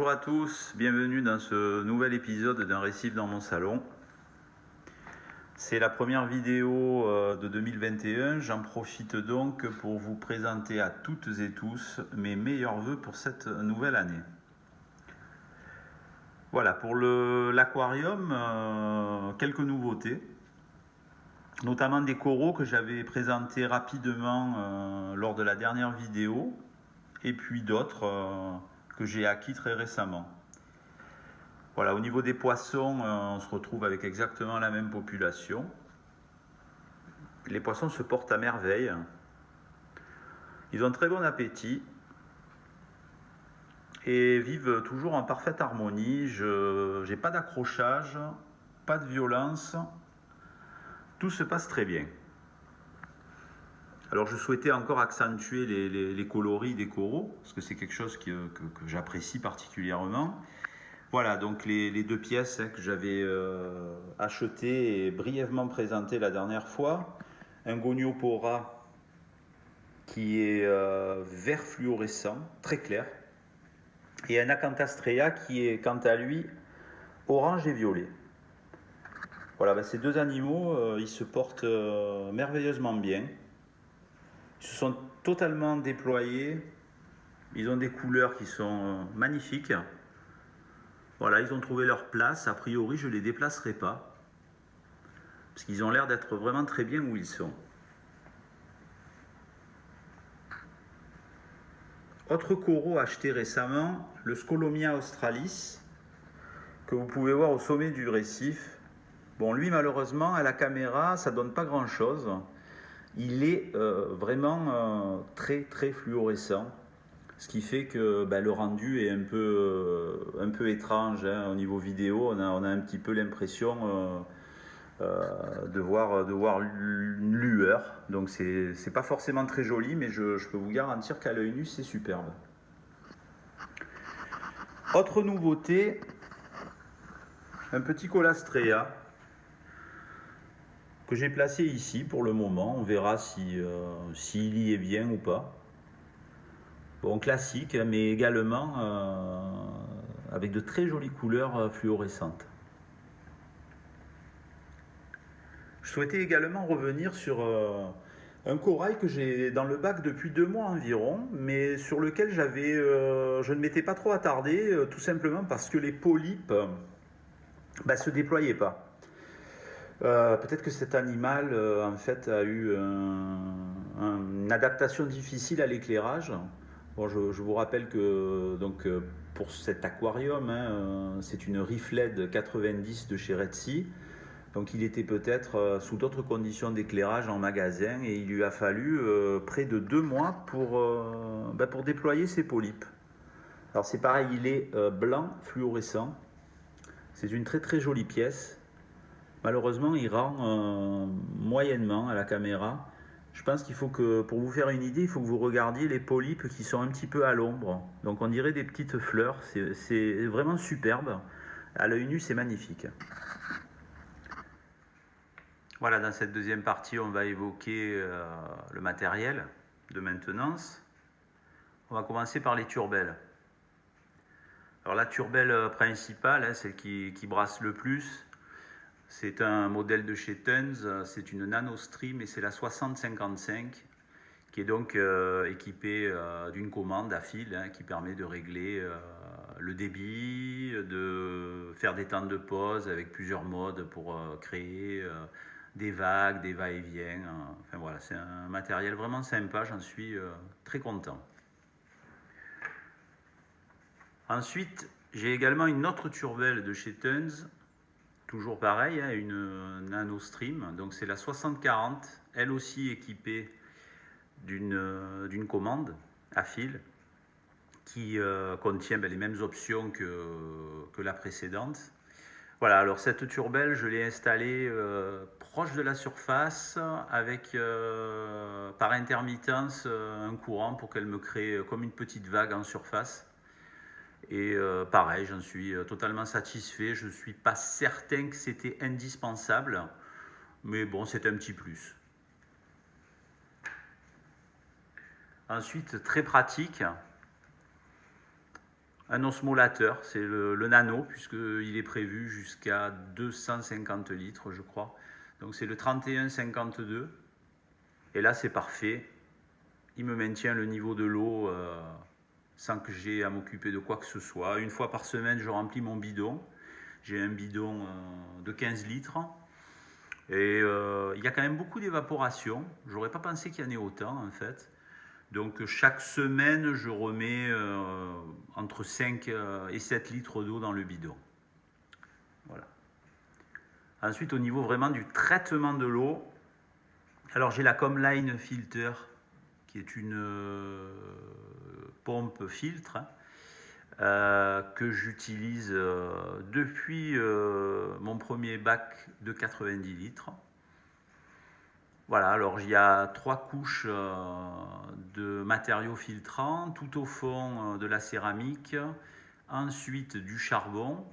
Bonjour à tous, bienvenue dans ce nouvel épisode d'un récif dans mon salon. C'est la première vidéo de 2021, j'en profite donc pour vous présenter à toutes et tous mes meilleurs vœux pour cette nouvelle année. Voilà, pour l'aquarium, quelques nouveautés, notamment des coraux que j'avais présentés rapidement lors de la dernière vidéo, et puis d'autres que j'ai acquis très récemment. Voilà, au niveau des poissons, on se retrouve avec exactement la même population. Les poissons se portent à merveille. Ils ont très bon appétit et vivent toujours en parfaite harmonie. Je n'ai pas d'accrochage, pas de violence. Tout se passe très bien. Alors je souhaitais encore accentuer les coloris des coraux, parce que c'est quelque chose que j'apprécie particulièrement. Voilà, donc les deux pièces que j'avais achetées et brièvement présentées la dernière fois. Un Goniopora qui est vert fluorescent, très clair. Et un Acanthastrrea qui est quant à lui orange et violet. Voilà, ben ces deux animaux, ils se portent merveilleusement bien. Ils se sont totalement déployés. Ils ont des couleurs qui sont magnifiques. Voilà, ils ont trouvé leur place. A priori, je ne les déplacerai pas. Parce qu'ils ont l'air d'être vraiment très bien où ils sont. Autre coraux acheté récemment, le Scolomia australis, que vous pouvez voir au sommet du récif. Bon, lui, malheureusement, à la caméra, ça ne donne pas grand-chose. Il est vraiment très, très fluorescent. Ce qui fait que le rendu est un peu étrange hein. Au niveau vidéo, on a un petit peu l'impression de voir une lueur. Donc c'est pas forcément très joli, mais je peux vous garantir qu'à l'œil nu, c'est superbe. Autre nouveauté, un petit Colastrea que j'ai placé ici pour le moment. On verra s'il y est bien ou pas. Bon, classique, mais également avec de très jolies couleurs fluorescentes. Je souhaitais également revenir sur un corail que j'ai dans le bac depuis 2 mois environ, mais sur lequel je ne m'étais pas trop attardé, tout simplement parce que les polypes se déployaient pas. Peut-être que cet animal en fait a eu une adaptation difficile à l'éclairage. Bon, je vous rappelle que donc, pour cet aquarium, c'est une Rifled 90 de chez Retsi. Donc il était peut-être sous d'autres conditions d'éclairage en magasin et il lui a fallu près de 2 mois pour déployer ses polypes. Alors c'est pareil, il est blanc fluorescent. C'est une très très jolie pièce. Malheureusement, il rend moyennement à la caméra. Je pense qu'il faut que, pour vous faire une idée, il faut que vous regardiez les polypes qui sont un petit peu à l'ombre. Donc on dirait des petites fleurs. C'est vraiment superbe. À l'œil nu, c'est magnifique. Voilà, dans cette deuxième partie, on va évoquer le matériel de maintenance. On va commencer par les turbelles. Alors la turbelle principale, celle qui brasse le plus, c'est un modèle de chez Tunz, c'est une NanoStream et c'est la 6055 qui est donc équipée d'une commande à fil qui permet de régler le débit, de faire des temps de pause avec plusieurs modes pour créer des vagues, des va-et-vient. Enfin voilà, c'est un matériel vraiment sympa, j'en suis très content. Ensuite, j'ai également une autre turbelle de chez Tunz, toujours pareil, une NanoStream, donc c'est la 6040, elle aussi équipée d'une commande à fil qui contient les mêmes options que la précédente. Voilà, alors cette turbelle, je l'ai installée proche de la surface avec par intermittence un courant pour qu'elle me crée comme une petite vague en surface. Et pareil, j'en suis totalement satisfait. Je ne suis pas certain que c'était indispensable, mais bon, c'est un petit plus. Ensuite, très pratique, un osmolateur, c'est le nano, puisqu'il est prévu jusqu'à 250 litres, je crois. Donc c'est le 3152. Et là, c'est parfait. Il me maintient le niveau de l'eau sans que j'ai à m'occuper de quoi que ce soit. Une fois par semaine, je remplis mon bidon. J'ai un bidon de 15 litres. Et il y a quand même beaucoup d'évaporation. J'aurais pas pensé qu'il y en ait autant, en fait. Donc chaque semaine, je remets entre 5 et 7 litres d'eau dans le bidon. Voilà. Ensuite, au niveau vraiment du traitement de l'eau, alors j'ai la Comline Filter, qui est une pompe filtre que j'utilise depuis mon premier bac de 90 litres. Voilà, alors il y a 3 couches de matériaux filtrants, tout au fond de la céramique, ensuite du charbon,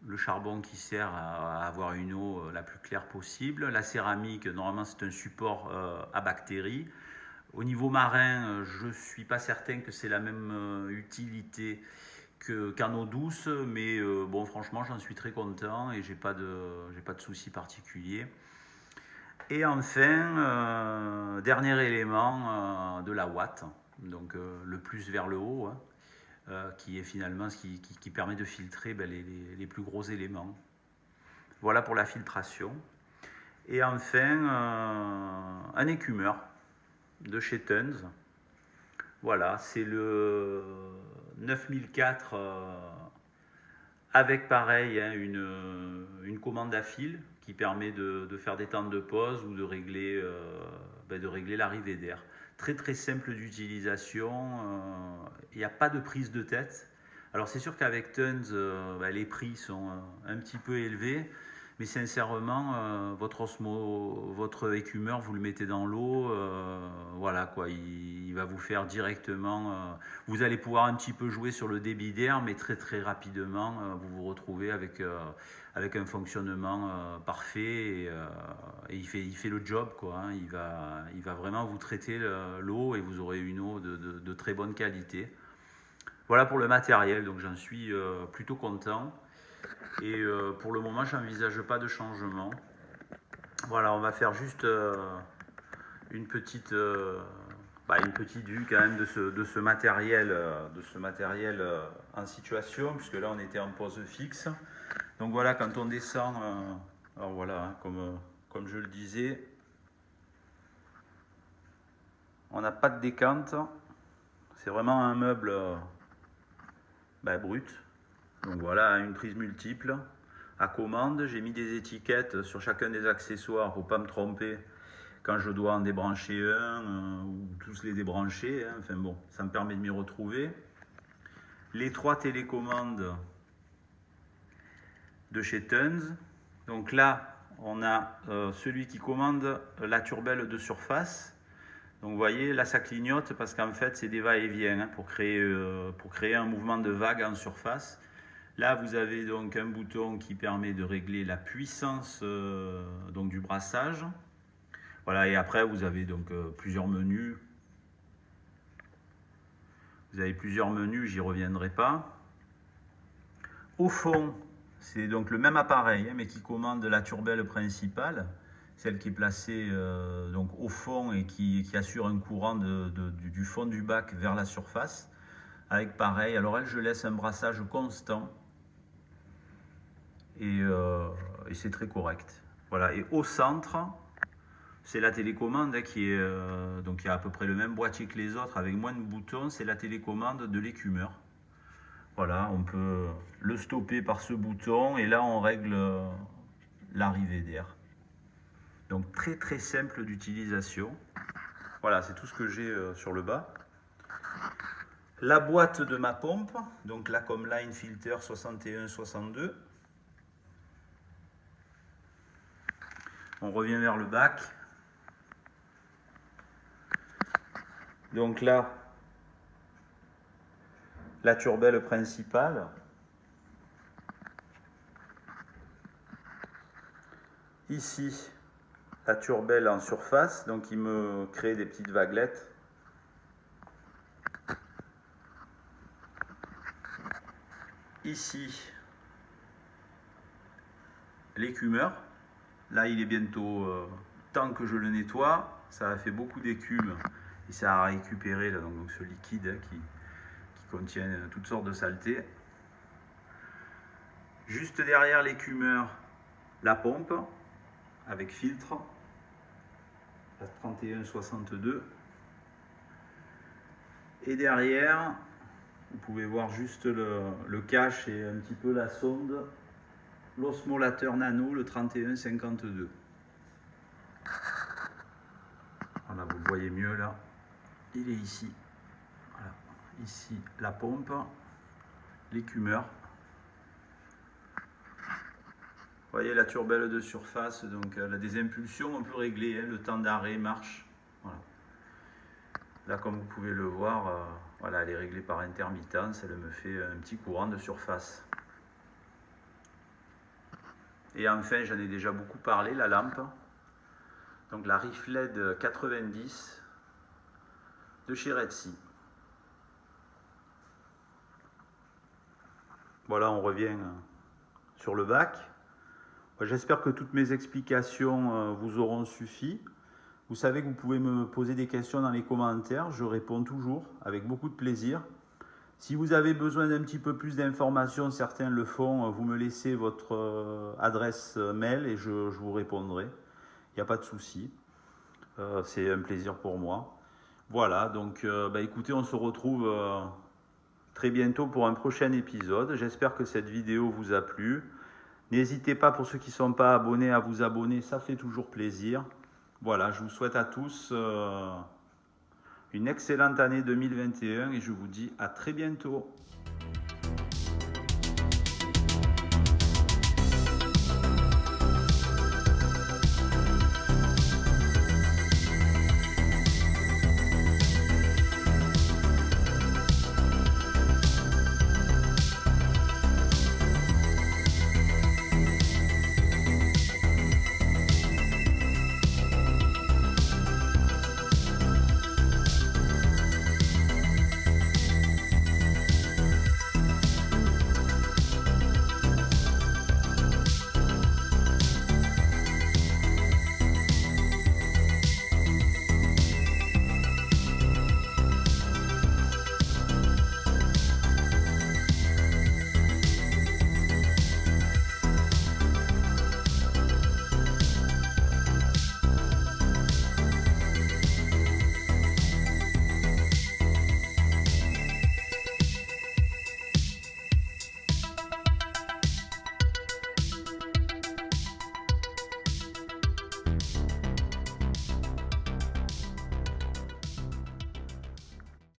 le charbon qui sert à avoir une eau la plus claire possible. La céramique, normalement c'est un support à bactéries. Au niveau marin, je ne suis pas certain que c'est la même utilité qu'en eau douce, mais bon, franchement, j'en suis très content et j'ai pas de soucis particuliers. Et enfin, dernier élément de la ouate, donc le plus vers le haut, hein, qui est finalement ce qui permet de filtrer les plus gros éléments. Voilà pour la filtration. Et enfin, un écumeur de chez Tons. Voilà, c'est le 9004 avec pareil hein, une commande à fil qui permet de faire des temps de pause ou de régler l'arrivée d'air. Très très simple d'utilisation, il n'y a pas de prise de tête. Alors c'est sûr qu'avec Tons, les prix sont un petit peu élevés, mais sincèrement, votre écumeur, vous le mettez dans l'eau, voilà quoi, il va vous faire directement. Vous allez pouvoir un petit peu jouer sur le débit d'air, mais très très rapidement, vous vous retrouvez avec un fonctionnement parfait et il fait le job quoi. Hein, il va vraiment vous traiter l'eau et vous aurez une eau de très bonne qualité. Voilà pour le matériel, donc j'en suis plutôt content. Et pour le moment, je n'envisage pas de changement. Voilà, on va faire juste une petite vue quand même de ce matériel, en situation, puisque là on était en pause fixe. Donc voilà, quand on descend, alors voilà, hein, comme je le disais, on n'a pas de décante. C'est vraiment un meuble brut. Donc voilà, une prise multiple à commande. J'ai mis des étiquettes sur chacun des accessoires pour ne pas me tromper quand je dois en débrancher un ou tous les débrancher. Hein. Enfin bon, ça me permet de m'y retrouver. Les 3 télécommandes de chez Tons. Donc là, on a celui qui commande la turbelle de surface. Donc vous voyez, là ça clignote parce qu'en fait c'est des va-et-vient hein, pour créer un mouvement de vague en surface. Là, vous avez donc un bouton qui permet de régler la puissance donc du brassage. Voilà, et après, vous avez donc plusieurs menus. Vous avez plusieurs menus, j'y reviendrai pas. Au fond, c'est donc le même appareil, hein, mais qui commande la turbelle principale, celle qui est placée donc au fond et qui assure un courant du fond du bac vers la surface. Avec pareil, alors elle, je laisse un brassage constant. Et c'est très correct. Voilà. Et au centre, c'est la télécommande qui est donc il y a à peu près le même boîtier que les autres avec moins de boutons. C'est la télécommande de l'écumeur. Voilà, on peut le stopper par ce bouton et là on règle l'arrivée d'air. Donc très très simple d'utilisation. Voilà, c'est tout ce que j'ai sur le bas. La boîte de ma pompe, donc la Comline Filter 6162. On revient vers le bac. Donc là, la turbelle principale. Ici, la turbelle en surface, donc il me crée des petites vaguelettes. ici l'écumeur. Là, il est bientôt temps que je le nettoie. Ça a fait beaucoup d'écume et ça a récupéré là, donc, ce liquide qui contient toutes sortes de saletés. Juste derrière l'écumeur, la pompe avec filtre, la 3162. Et derrière, vous pouvez voir juste le cache et un petit peu la sonde, l'osmolateur nano, le 3152. Voilà, vous le voyez mieux là. Il est ici. Voilà. Ici, la pompe, l'écumeur. Vous voyez la turbelle de surface, donc elle a des impulsions, on peut régler le temps d'arrêt, marche. Voilà. Là, comme vous pouvez le voir, voilà, elle est réglée par intermittence, elle me fait un petit courant de surface. Et enfin, j'en ai déjà beaucoup parlé, la lampe. Donc la Rifled 90 de chez Redsi. Voilà, on revient sur le bac. J'espère que toutes mes explications vous auront suffi. Vous savez que vous pouvez me poser des questions dans les commentaires, je réponds toujours avec beaucoup de plaisir. Si vous avez besoin d'un petit peu plus d'informations, certains le font, vous me laissez votre adresse mail et je vous répondrai. Il n'y a pas de souci. C'est un plaisir pour moi. Voilà, donc écoutez, on se retrouve très bientôt pour un prochain épisode. J'espère que cette vidéo vous a plu. N'hésitez pas, pour ceux qui ne sont pas abonnés, à vous abonner, ça fait toujours plaisir. Voilà, je vous souhaite à tous une excellente année 2021 et je vous dis à très bientôt.